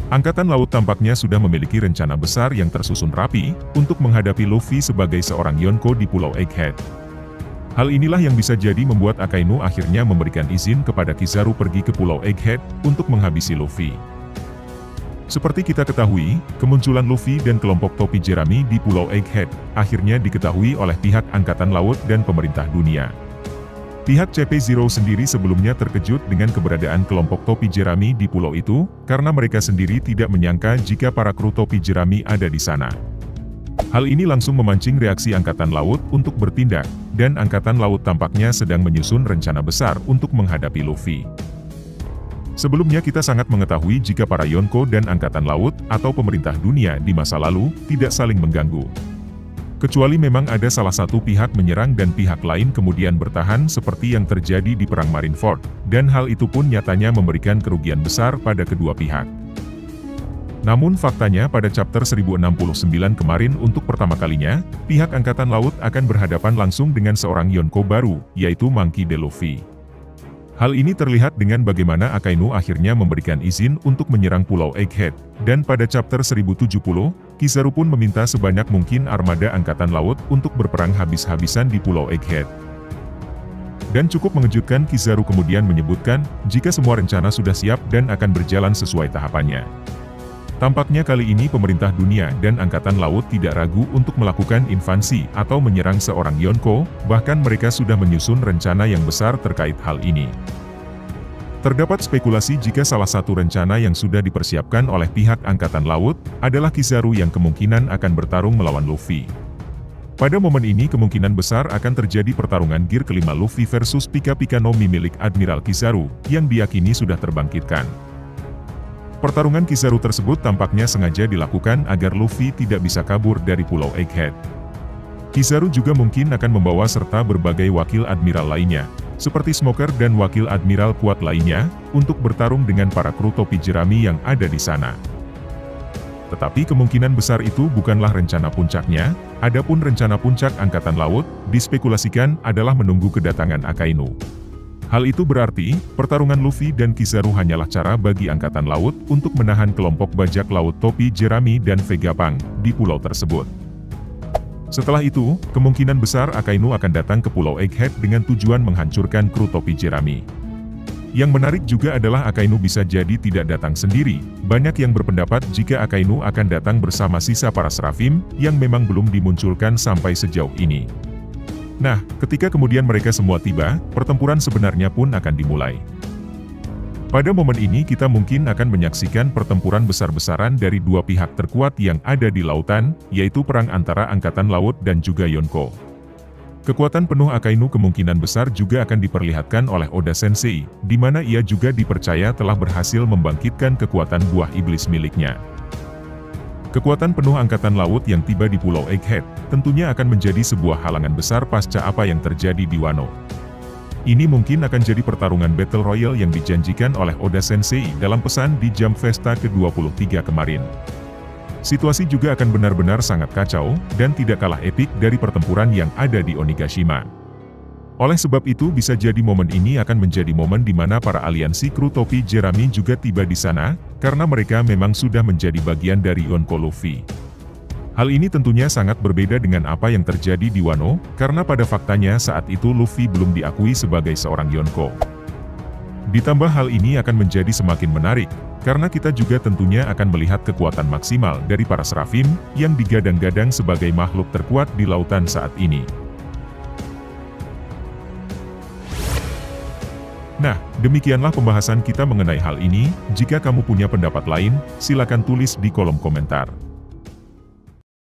Angkatan Laut tampaknya sudah memiliki rencana besar yang tersusun rapi untuk menghadapi Luffy sebagai seorang Yonko di Pulau Egghead. Hal inilah yang bisa jadi membuat Akainu akhirnya memberikan izin kepada Kizaru pergi ke Pulau Egghead untuk menghabisi Luffy. Seperti kita ketahui, kemunculan Luffy dan kelompok topi jerami di Pulau Egghead akhirnya diketahui oleh pihak Angkatan Laut dan pemerintah dunia. Pihak CP0 sendiri sebelumnya terkejut dengan keberadaan kelompok topi jerami di pulau itu, karena mereka sendiri tidak menyangka jika para kru topi jerami ada di sana. Hal ini langsung memancing reaksi Angkatan Laut untuk bertindak, dan Angkatan Laut tampaknya sedang menyusun rencana besar untuk menghadapi Luffy. Sebelumnya kita sangat mengetahui jika para Yonko dan Angkatan Laut atau pemerintah dunia di masa lalu tidak saling mengganggu. Kecuali memang ada salah satu pihak menyerang dan pihak lain kemudian bertahan seperti yang terjadi di Perang Marineford, dan hal itu pun nyatanya memberikan kerugian besar pada kedua pihak. Namun faktanya pada chapter 1069 kemarin untuk pertama kalinya, pihak Angkatan Laut akan berhadapan langsung dengan seorang Yonko baru, yaitu Monkey D. Luffy. Hal ini terlihat dengan bagaimana Akainu akhirnya memberikan izin untuk menyerang Pulau Egghead, dan pada chapter 1070, Kizaru pun meminta sebanyak mungkin armada Angkatan Laut untuk berperang habis-habisan di Pulau Egghead. Dan cukup mengejutkan, Kizaru kemudian menyebutkan, jika semua rencana sudah siap dan akan berjalan sesuai tahapannya. Tampaknya kali ini pemerintah dunia dan Angkatan Laut tidak ragu untuk melakukan invasi atau menyerang seorang Yonko, bahkan mereka sudah menyusun rencana yang besar terkait hal ini. Terdapat spekulasi jika salah satu rencana yang sudah dipersiapkan oleh pihak Angkatan Laut adalah Kizaru yang kemungkinan akan bertarung melawan Luffy. Pada momen ini kemungkinan besar akan terjadi pertarungan gear kelima Luffy versus Pika Pika no Mi milik Admiral Kizaru, yang diyakini sudah terbangkitkan. Pertarungan Kizaru tersebut tampaknya sengaja dilakukan agar Luffy tidak bisa kabur dari Pulau Egghead. Kizaru juga mungkin akan membawa serta berbagai wakil admiral lainnya, seperti Smoker dan wakil admiral kuat lainnya, untuk bertarung dengan para kru topi jerami yang ada di sana. Tetapi kemungkinan besar itu bukanlah rencana puncaknya, adapun rencana puncak Angkatan Laut, dispekulasikan adalah menunggu kedatangan Akainu. Hal itu berarti, pertarungan Luffy dan Kizaru hanyalah cara bagi Angkatan Laut untuk menahan kelompok bajak laut topi jerami dan Vegapunk di pulau tersebut. Setelah itu, kemungkinan besar Akainu akan datang ke Pulau Egghead dengan tujuan menghancurkan kru topi jerami. Yang menarik juga adalah Akainu bisa jadi tidak datang sendiri. Banyak yang berpendapat jika Akainu akan datang bersama sisa para Seraphim, yang memang belum dimunculkan sampai sejauh ini. Nah, ketika kemudian mereka semua tiba, pertempuran sebenarnya pun akan dimulai. Pada momen ini kita mungkin akan menyaksikan pertempuran besar-besaran dari dua pihak terkuat yang ada di lautan, yaitu perang antara Angkatan Laut dan juga Yonko. Kekuatan penuh Akainu kemungkinan besar juga akan diperlihatkan oleh Oda Sensei, di mana ia juga dipercaya telah berhasil membangkitkan kekuatan buah iblis miliknya. Kekuatan penuh Angkatan Laut yang tiba di Pulau Egghead, tentunya akan menjadi sebuah halangan besar pasca apa yang terjadi di Wano. Ini mungkin akan jadi pertarungan Battle Royale yang dijanjikan oleh Oda Sensei dalam pesan di Jump Festa ke-23 kemarin. Situasi juga akan benar-benar sangat kacau, dan tidak kalah epik dari pertempuran yang ada di Onigashima. Oleh sebab itu bisa jadi momen ini akan menjadi momen di mana para aliansi kru topi jerami juga tiba di sana, karena mereka memang sudah menjadi bagian dari Yonko Luffy. Hal ini tentunya sangat berbeda dengan apa yang terjadi di Wano, karena pada faktanya saat itu Luffy belum diakui sebagai seorang Yonko. Ditambah hal ini akan menjadi semakin menarik, karena kita juga tentunya akan melihat kekuatan maksimal dari para Seraphim, yang digadang-gadang sebagai makhluk terkuat di lautan saat ini. Nah, demikianlah pembahasan kita mengenai hal ini. Jika kamu punya pendapat lain, silakan tulis di kolom komentar.